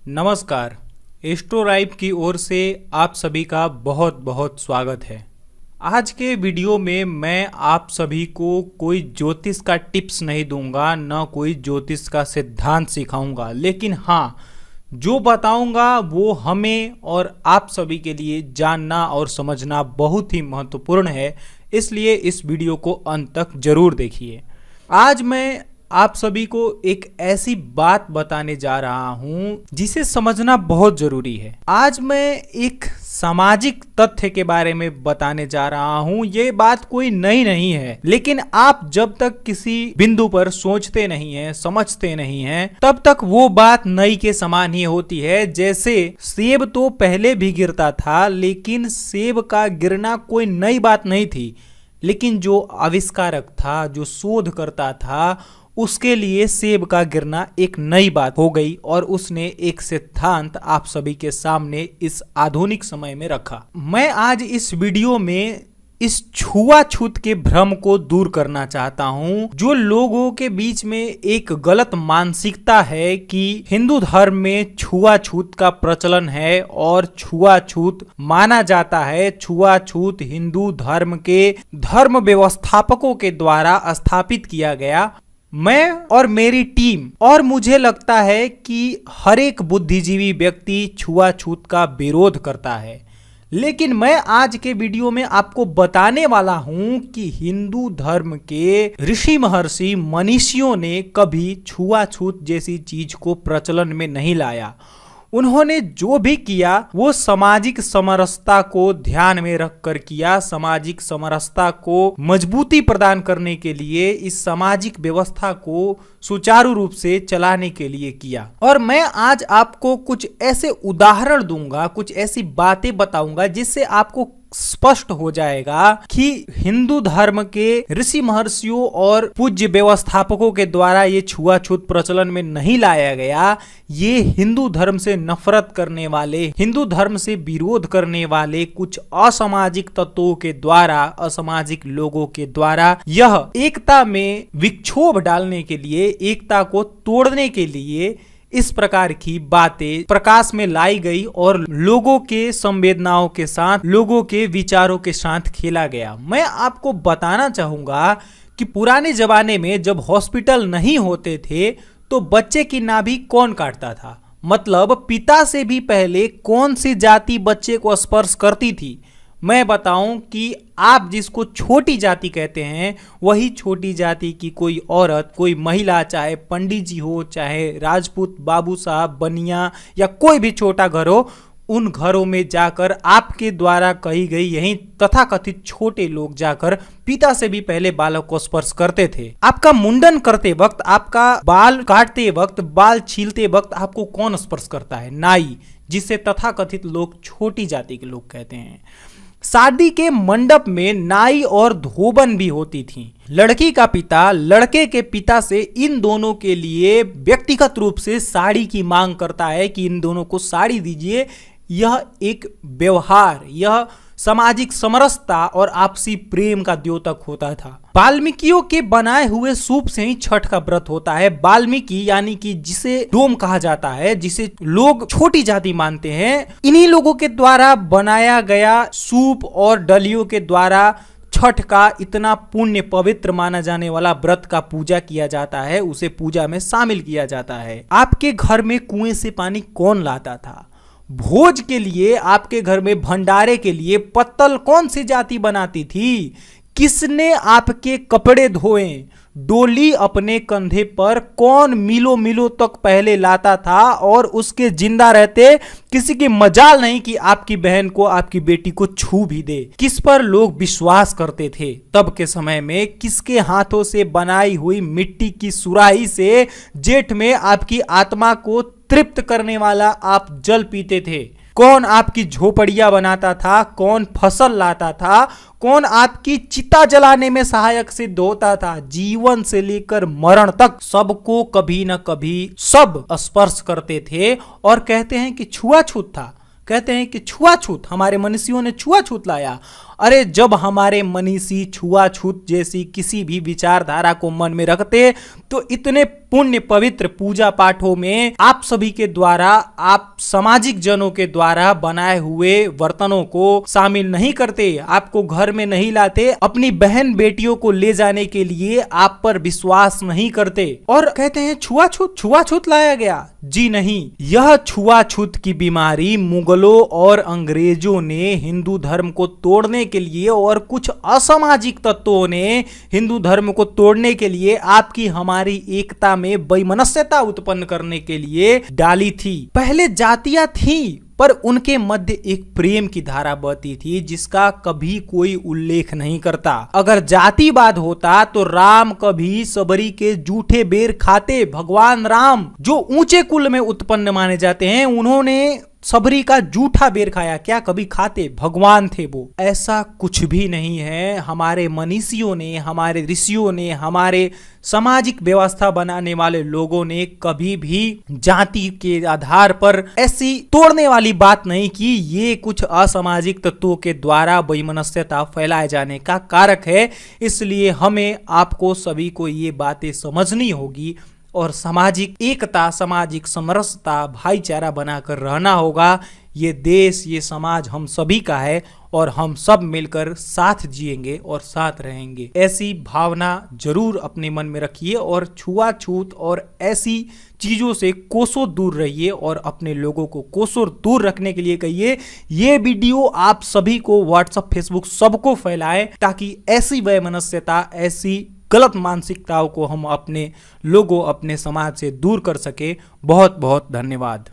नमस्कार। एस्ट्रोराइब की ओर से आप सभी का बहुत बहुत स्वागत है। आज के वीडियो में मैं आप सभी को कोई ज्योतिष का टिप्स नहीं दूंगा, न कोई ज्योतिष का सिद्धांत सिखाऊंगा, लेकिन हाँ, जो बताऊंगा वो हमें और आप सभी के लिए जानना और समझना बहुत ही महत्वपूर्ण है। इसलिए इस वीडियो को अंत तक जरूर देखिए। आज मैं आप सभी को एक ऐसी बात बताने जा रहा हूं जिसे समझना बहुत जरूरी है। आज मैं एक सामाजिक तथ्य के बारे में बताने जा रहा हूं। ये बात कोई नई नहीं है, लेकिन आप जब तक किसी बिंदु पर सोचते नहीं हैं, समझते नहीं हैं, तब तक वो बात नई के समान ही होती है। जैसे सेब तो पहले भी गिरता था, लेकिन सेब का गिरना कोई नई बात नहीं थी, लेकिन जो आविष्कारक था, जो शोध करता था, उसके लिए सेब का गिरना एक नई बात हो गई और उसने एक सिद्धांत आप सभी के सामने इस आधुनिक समय में रखा। मैं आज इस वीडियो में इस छुआछूत के भ्रम को दूर करना चाहता हूं, जो लोगों के बीच में एक गलत मानसिकता है कि हिंदू धर्म में छुआछूत का प्रचलन है और छुआछूत माना जाता है। छुआछूत हिंदू धर्म के धर्म व्यवस्थापकों के द्वारा स्थापित किया गया। मैं और मेरी टीम और मुझे लगता है कि हर एक बुद्धिजीवी व्यक्ति छुआछूत का विरोध करता है, लेकिन मैं आज के वीडियो में आपको बताने वाला हूं कि हिंदू धर्म के ऋषि महर्षि मनीषियों ने कभी छुआछूत जैसी चीज को प्रचलन में नहीं लाया। उन्होंने जो भी किया वो सामाजिक समरसता को ध्यान में रखकर किया। सामाजिक समरसता को मजबूती प्रदान करने के लिए, इस सामाजिक व्यवस्था को सुचारू रूप से चलाने के लिए किया। और मैं आज आपको कुछ ऐसे उदाहरण दूंगा, कुछ ऐसी बातें बताऊंगा जिससे आपको स्पष्ट हो जाएगा कि हिंदू धर्म के ऋषि महर्षियों और पूज्य व्यवस्थापकों के द्वारा ये छुआछूत प्रचलन में नहीं लाया गया। ये हिंदू धर्म से नफरत करने वाले, हिंदू धर्म से विरोध करने वाले कुछ असामाजिक तत्वों के द्वारा, असामाजिक लोगों के द्वारा यह एकता में विक्षोभ डालने के लिए, एकता को तोड़ने के लिए इस प्रकार की बातें प्रकाश में लाई गई और लोगों के संवेदनाओं के साथ, लोगों के विचारों के साथ खेला गया। मैं आपको बताना चाहूंगा कि पुराने जमाने में जब हॉस्पिटल नहीं होते थे तो बच्चे की नाभि कौन काटता था? मतलब पिता से भी पहले कौन सी जाति बच्चे को स्पर्श करती थी? मैं बताऊं कि आप जिसको छोटी जाति कहते हैं, वही छोटी जाति की कोई औरत, कोई महिला, चाहे पंडित जी हो, चाहे राजपूत बाबू साहब, बनिया या कोई भी छोटा घर हो, उन घरों में जाकर आपके द्वारा कही गई यही तथाकथित छोटे लोग जाकर पिता से भी पहले बालक को स्पर्श करते थे। आपका मुंडन करते वक्त, आपका बाल काटते वक्त, बाल छीलते वक्त आपको कौन स्पर्श करता है? नाई, जिसे तथाकथित लोग छोटी जाति के लोग कहते हैं। शादी के मंडप में नाई और धोबन भी होती थी। लड़की का पिता लड़के के पिता से इन दोनों के लिए व्यक्तिगत रूप से साड़ी की मांग करता है कि इन दोनों को साड़ी दीजिए। यह एक व्यवहार, यह सामाजिक समरसता और आपसी प्रेम का द्योतक होता था। वाल्मीकियों के बनाए हुए सूप से ही छठ का व्रत होता है। वाल्मीकि यानी कि जिसे डोम कहा जाता है, जिसे लोग छोटी जाति मानते हैं, इन्हीं लोगों के द्वारा बनाया गया सूप और डलियों के द्वारा छठ का इतना पुण्य पवित्र माना जाने वाला व्रत का पूजा किया जाता है, उसे पूजा में शामिल किया जाता है। आपके घर में कुएं से पानी कौन लाता था? भोज के लिए, आपके घर में भंडारे के लिए पत्तल कौन सी जाति बनाती थी? किसने आपके कपड़े धोए? डोली अपने कंधे पर कौन मीलों मीलों तक पहले लाता था और उसके जिंदा रहते किसी की मजाल नहीं कि आपकी बहन को, आपकी बेटी को छू भी दे। किस पर लोग विश्वास करते थे तब के समय में? किसके हाथों से बनाई हुई मिट्टी की सुराही से जेठ में आपकी आत्मा को तृप्त करने वाला आप जल पीते थे? कौन आपकी झोपड़ियां बनाता था? कौन फसल लाता था? कौन आपकी चिता जलाने में सहायक सिद्ध होता था? जीवन से लेकर मरण तक सबको कभी न कभी सब स्पर्श करते थे और कहते हैं कि छुआछूत था। कहते हैं कि छुआछूत, हमारे मनीषियों ने छुआछूत लाया। अरे जब हमारे मनीषी छुआछूत जैसी किसी भी विचारधारा को मन में रखते तो इतने पुण्य पवित्र पूजा पाठों में आप सभी के द्वारा, आप सामाजिक जनों के द्वारा बनाए हुए बर्तनों को शामिल नहीं करते, आपको घर में नहीं लाते, अपनी बहन बेटियों को ले जाने के लिए आप पर विश्वास नहीं करते और कहते हैं छुआछूत छुआछूत लाया गया। जी नहीं, यह छुआछूत की बीमारी मुगलों और अंग्रेजों ने हिंदू धर्म को तोड़ने के लिए और कुछ असामाजिक तत्वों ने हिंदू धर्म को तोड़ने के लिए, आपकी हमारी एकता में वैमनस्यता उत्पन्न करने के लिए डाली थी। पहले जातियां थी पर उनके मध्य एक प्रेम की धारा बहती थी जिसका कभी कोई उल्लेख नहीं करता। अगर जातिवाद होता तो राम कभी सबरी के जूठे बेर खाते। भगवान राम जो ऊंचे कुल में उत्पन्न माने जाते हैं, उन्होंने सबरी का जूठा बेर खाया क्या? कभी खाते? भगवान थे वो। ऐसा कुछ भी नहीं है। हमारे मनीषियों ने, हमारे ऋषियों ने, हमारे सामाजिक व्यवस्था बनाने वाले लोगों ने कभी भी जाति के आधार पर ऐसी तोड़ने वाली बात नहीं की। ये कुछ असामाजिक तत्वों के द्वारा वैमनस्यता फैलाए जाने का कारक है। इसलिए हमें, आपको सभी को ये बातें समझनी होगी और सामाजिक एकता, सामाजिक समरसता, भाईचारा बनाकर रहना होगा। ये देश, ये समाज हम सभी का है और हम सब मिलकर साथ जिएंगे और साथ रहेंगे। ऐसी भावना जरूर अपने मन में रखिए और छुआछूत और ऐसी चीज़ों से कोसों दूर रहिए और अपने लोगों को कोसों दूर रखने के लिए कहिए। ये वीडियो आप सभी को व्हाट्सएप, फेसबुक सबको फैलाएं ताकि ऐसी वैमनस्यता, ऐसी गलत मानसिकताओं को हम अपने लोगों, अपने समाज से दूर कर सके। बहुत बहुत धन्यवाद।